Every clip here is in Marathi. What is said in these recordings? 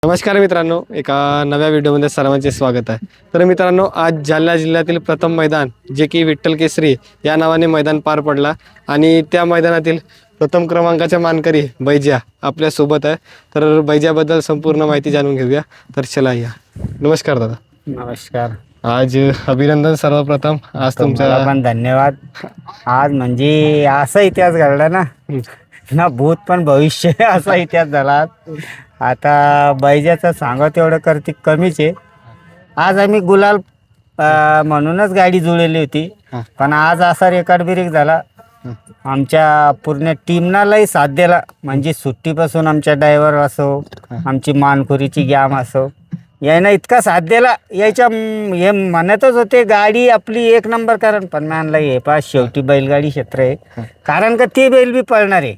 नमस्कार मित्रांनो, एका नव्या व्हिडिओमध्ये सर्वांचे स्वागत आहे. तर मित्रांनो, आज जालना जिल्ह्यातील प्रथम मैदान जे की विठ्ठल केसरी या नावाने मैदान पार पडला आणि त्या मैदानातील प्रथम क्रमांकाच्या मानकरी बैजा आपल्यासोबत आहे. तर बैजाबद्दल संपूर्ण माहिती जाणून घेऊया. तर चला या. नमस्कार दादा. नमस्कार. आज अभिनंदन सर्वप्रथम. आज तुम्हाला पण धन्यवाद. आज म्हणजे असा इतिहास घडला ना भूत पण भविष्य असा इतिहास झाला. आता बैजाचं सांगा तेवढं करते कमीच आहे. आज आम्ही गुलाल म्हणूनच गाडी जुळलेली होती, पण आज असा रेकॉर्ड ब्रेक झाला. आमच्या पूर्ण टीमनालाही साथ दिला. म्हणजे सुट्टीपासून आमच्या ड्रायव्हर असो, आमची मानखुरीची गॅम असो, यानं इतका साथ दिला. याच्या हे म्हणतच होते गाडी आपली एक नंबर कारण, पण म्हणला हे पा शेवटी बैलगाडी क्षेत्र आहे, कारण का ते बैल बी पळणार आहे.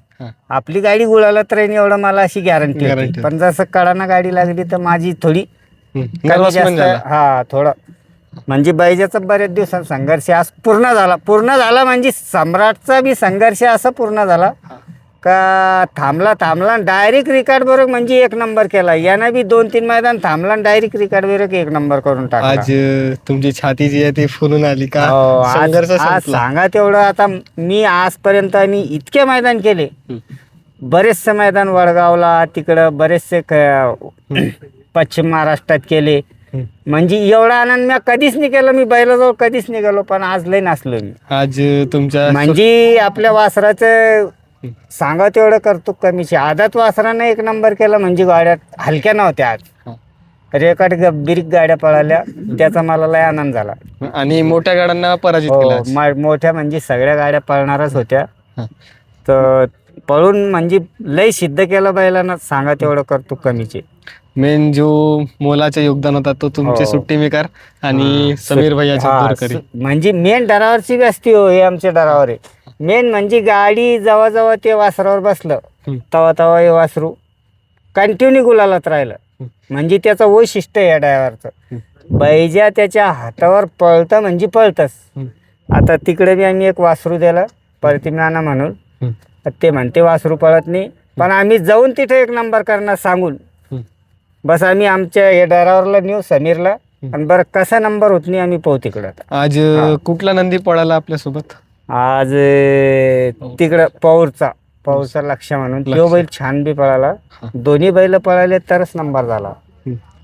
आपली गाडी गुळाला तर एवढं मला अशी गॅरंटी होती. पण जसं कडाना गाडी लागली तर माझी थोडी थोडं म्हणजे बैजाचा बऱ्याच दिवसात संघर्ष आज पूर्ण झाला म्हणजे सम्राटचा बी संघर्ष असा पूर्ण झाला का थांबला डायरेक्ट रिकॉर्ड बरोबर म्हणजे एक नंबर केला. यानं बी 2-3 मैदान थांबला डायरेक्ट रिकॉर्ड बरोबर एक नंबर करून टाकला. आज तुमची छाती जी आहे ती फुलून आली का? आज सांगा तेवढं. आता मी आजपर्यंत आम्ही इतके मैदान केले, बरेचसे मैदान वडगावला तिकडं बरेचसे पश्चिम महाराष्ट्रात केले. म्हणजे एवढा आनंद मी कधीच नाही केला. मी बैलाजवळ कधीच नाही गेलो, पण आज लय नाचलो मी. आज तुमच्या म्हणजे आपल्या वासराचं सांगा तेवढं करतो कमीचे. आदात वासरानं एक नंबर केला म्हणजे गाड्या हलक्या नव्हत्या. आज रेकॉर्ड बिरीक गाड्या पळाल्या, त्याचा मला लय आनंद झाला. आणि मोठ्या गाड्यांना पराजित केला. मोठ्या म्हणजे सगळ्या गाड्या पळणारच होत्या. तर पळून म्हणजे लय सिद्ध केलं बैलांना. सांगा तेवढं करतो कमीचे. मेन जो मोलाचं योगदान होता तो तुमचे सुट्टी मेकर आणि समीर भैयाचे. म्हणजे मेन डरावरची बी असती हो, हे आमच्या डरावर आहे. मेन म्हणजे गाडी जवळ ते वासरावर बसलं तवा हे वासरू कंटिन्यू गुलालात राहिलं. म्हणजे त्याचं वैशिष्ट्य आहे या ड्रायव्हरचं. बैजा त्याच्या हातावर पळतं म्हणजे पळतच. आता तिकडे बी आम्ही एक वासरू दिलं प्रतिमाना म्हणून, ते म्हणते वासरू पळत नाही, पण आम्ही जाऊन तिथे एक नंबर करणार सांगून बस आम्ही आमच्या या ड्रायव्हरला नेऊ समीरला, आणि बरं कसा नंबर होत नाही आम्ही पाहू तिकडं. आज कुठला नंदी पळाला आपल्यासोबत? आज तिकडं पौरचा लक्ष म्हणून तो बैल छान बी पळाला. दोन्ही बैल पळाले तरच नंबर झाला.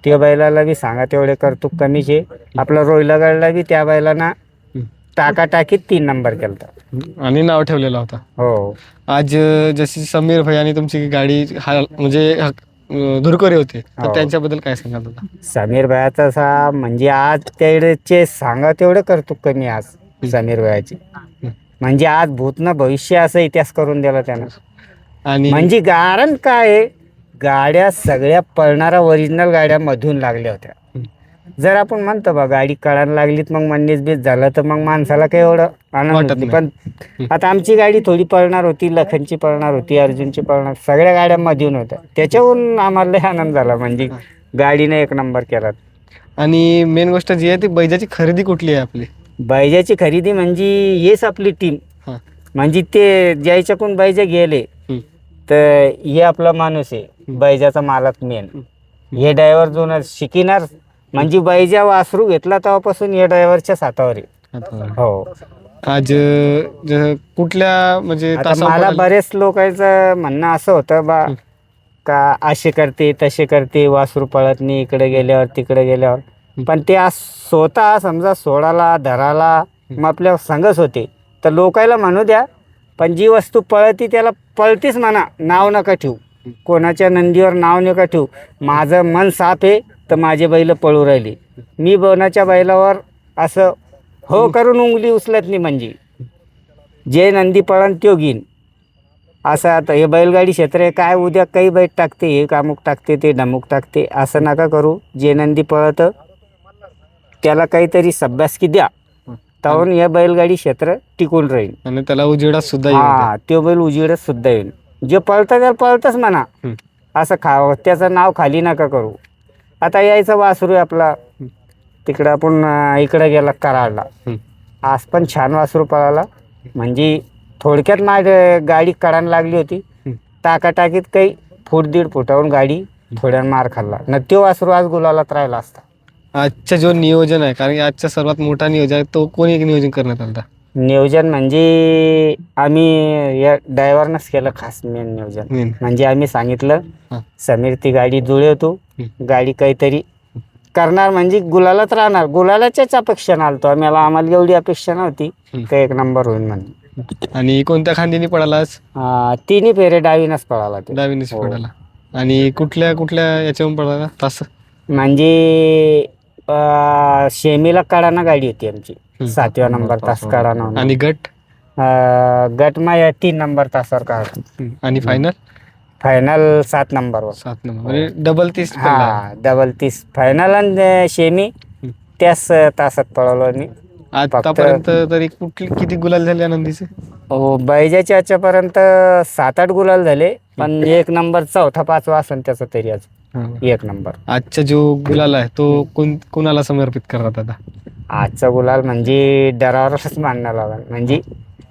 त्या बैलाला बी सांगा तेवढे करतो कमीचे. आपला रोहिला गडला बी त्या बैलांना टाकीत 3 नंबर केलता आणि नाव ठेवलेला होता. हो. आज जशी समीर भैयानी तुमची गाडी म्हणजे धुरकोरी होते, तर त्यांच्याबद्दल काय सांगाल? समीर भैयाचा म्हणजे आज त्याचे सांगा तेवढं करतो कमी. आज समीर भैयाची म्हणजे आज भूतनं भविष्य असं इतिहास करून दिला त्यानं. आणि म्हणजे कारण काय, गाड्या सगळ्या पळणाऱ्या ओरिजिनल गाड्या मधून लागल्या होत्या. जर आपण म्हणतो बा गाडी कळायला लागलीत मग मन्नीस बीस झालं तर मग माणसाला काही एवढं आनंद नाही. पण आता आमची गाडी थोडी पळणार होती, लखनची पळणार होती, अर्जुनची पळणार, सगळ्या गाड्या मधून होत्या. त्याच्याहून आम्हाला लय आनंद झाला. म्हणजे गाडीने एक नंबर केला. आणि मेन गोष्ट जी आहे ती बैजाची खरेदी कुठली आहे आपली? बैजाची खरेदी म्हणजे हेच आपली टीम. म्हणजे ते ज्याच्याकडून बैजा गेले तर हे आपला माणूस आहे, बैजाचा मालक मेन. हे ड्रायव्हर जो शिकणार म्हणजे बैजा वासरू घेतला तेव्हापासून या ड्रायव्हरच्या साथावर आहे. हो. आज कुठल्या म्हणजे मला बरेच लोकांचं म्हणणं असं होतं बा का असे करते तसे करते, वासरू पळत नाही इकडे गेल्यावर तिकडे गेल्यावर. पण ते आज स्वतः समजा सोडाला धराला मग आपल्या संघच होते तर लोकायला म्हणू द्या, पण जी वस्तू पळती त्याला पळतीच म्हणा. नाव नका ठेवू, कोणाच्या नंदीवर नाव नका ठेवू. माझं मन साफ आहे तर माझे बैल पळू राहिले. मी कोणाच्या बैलावर असं हो करून उंगली उचलत नाही. म्हणजे जे नंदी पळण त्यो घेईन असं. आता हे बैलगाडी क्षेत्र आहे, काय उद्या काही बैठ टाकते, हे कामुक टाकते, ते ढमुक टाकते, असं नका करू. जे नंदी पळतं त्याला काहीतरी सब्यासकी द्या, त्यावरून हे बैलगाडी क्षेत्र टिकून राहील आणि त्याला उजेडात सुद्धा तो बैल उजेडात सुद्धा येईल. जे पळतं त्याला पळतच म्हणा, असं त्याचं नाव खाली नका करू. आता यायचं वासरू आपला तिकडं आपण इकडं गेला कराडला, आज पण छान वासरू पळाला. म्हणजे थोडक्यात माझ्या गाडी कडायला लागली होती, टाकाटाकीत काही फूट 1.5 फुटावरून गाडी थोड्या मार खाल्ला न तो वासरू आज गुलालात राहिला असता. आजचं जो नियोजन आहे, कारण की आजचा सर्वात मोठा नियोजन आहे, तो कोणी नियोजन करण्यात आला? नियोजन म्हणजे आम्ही या ड्रायव्हरनंच केलं खास मेन नियोजन. मेन. म्हणजे आम्ही सांगितलं हां. समीर ती गाडी जुळवतो, गाडी काहीतरी करणार म्हणजे गुलालात राहणार. गुलालाच्याच अपेक्षानं आलतो आम्हाला एवढी अपेक्षा नव्हती का एक नंबर होईल म्हणून. आणि कोणत्या खांदीने पडाला आज? तिन्ही फेरे डावीनच पळाला ते. डावीनेच हो. पडाला. आणि कुठल्या कुठल्या याच्यावरून पडाला तास? म्हणजे शेमीला कडाना गाडी होती आमची, 7व्या नंबर तास कडाना. आणि गट? गट माझ्या 3 नंबर तासावर काढतो. आणि फायनल? फायनल 7 नंबरवर. 7 नंबर म्हणजे डबल 30 पडला. हा, डबल 30 फायनल आणि शेमी त्याच तासात पळवलो आम्ही. आतापर्यंत तरी किती गुलाल झाले आनंदीचे? हो, बैजाच्या याच्यापर्यंत 7-8 गुलाल झाले, पण एक नंबर 4था 5वा असेल त्याचा तरी आज एक नंबर. आजचा जो गुलाल आहे तो कोणाला समर्पित करतात आता? आजचा गुलाल म्हणजे डरावरच मानणार लागला. म्हणजे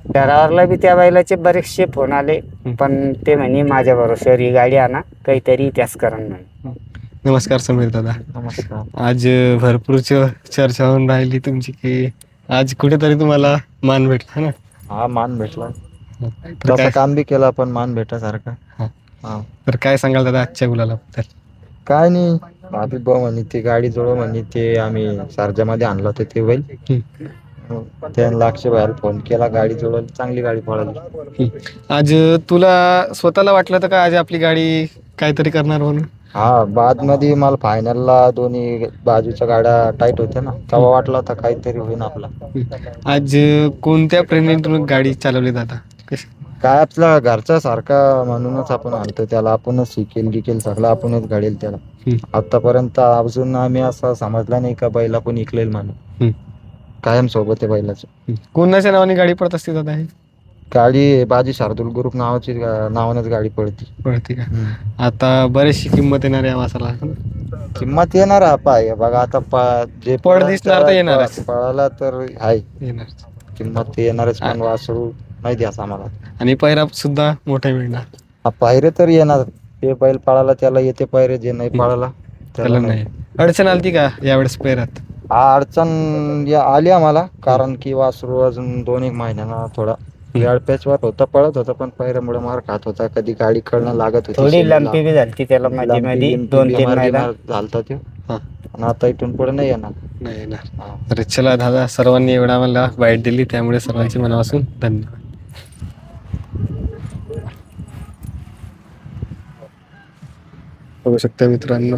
डरावरला बी त्या बैलाचे बरेचसे फोन आले, पण ते म्हणे माझ्या भरोश्यावर ही गाडी आणा, काहीतरी इतिहास करण म्हणे. नमस्कार समीर दादा. नमस्कार. आज भरपूर चर्चा होऊन राहिली तुमची की आज कुठेतरी तुम्हाला मान भेटला ना? हा, मान भेटला. तर तसं काय काम बी केलं पण मान भेटासारखं. हा. तर काय सांगाल दादा आजच्या गुलालाबद्दल? काय नाही, आधी म्हणे ती गाडी जोड म्हणे, ते आम्ही सारजामध्ये आणलं होतं ते बैल. त्यानं लाक्षे बाहेर फोन केला, गाडी जोडली, चांगली गाडी पळाली. आज तुला स्वतःला वाटलं तर का आज आपली गाडी काहीतरी करणार म्हणून? हा, बाद मध्ये मला फायनलला दोन्ही बाजूच्या गाड्या टाईट होत्या ना, तेव्हा वाटलं होतं काहीतरी होईन आपला. आज कोणत्या प्रेरणेतून गाडी चालवली दादा? काय आपला घरचा सारखा म्हणूनच आपण आणतो त्याला, आपणच शिकेल गिकेल सगळं आपणच घडेल त्याला. आतापर्यंत अजून आम्ही असं समजला नाही का बैल आपण इकलेल म्हणून. कायम सोबत आहे बैलाचं. कोणाच्या नावाने गाडी पडत असते दादा? ही गाडी बाजी शार्दूल ग्रुप नावानेच गाडी पळती. पळते का? आता बरीचशी किंमत येणार आहे वासाला. किंमत येणार आहे बघा आता, जे पळ दिसणार तर येणारच. पळाला तर आहे येणार. किंमत येणारच, पण वासरू नाही द्यास आम्हाला. आणि पैरा सुद्धा मोठा मिळणार. पायरे तर येणार, ते बैल पळाला त्याला येते पायरे, जे नाही पळाला त्याला नाही. अडचण आलती का यावेळेस पैरात? अडचण आली आम्हाला, कारण की वासरू अजून 2-1 महिन्याना थोडा वेळ पॅचवर होता, पळत होता, पण पैऱ्यामुळे मार खात होता, कधी गाडी कळणं लागत होती. थोडी लंपी बी झाली त्याला मध्ये मध्ये 2-3 मैदान झालता ते. आणि आता इथून पुढे नाही येणार. नाही येणार. तर चला दादा, सर्वांनी एवढा मला बाईट दिली त्यामुळे सर्वांची मनापासून धन्यवाद. बघू शकता मित्रांनो,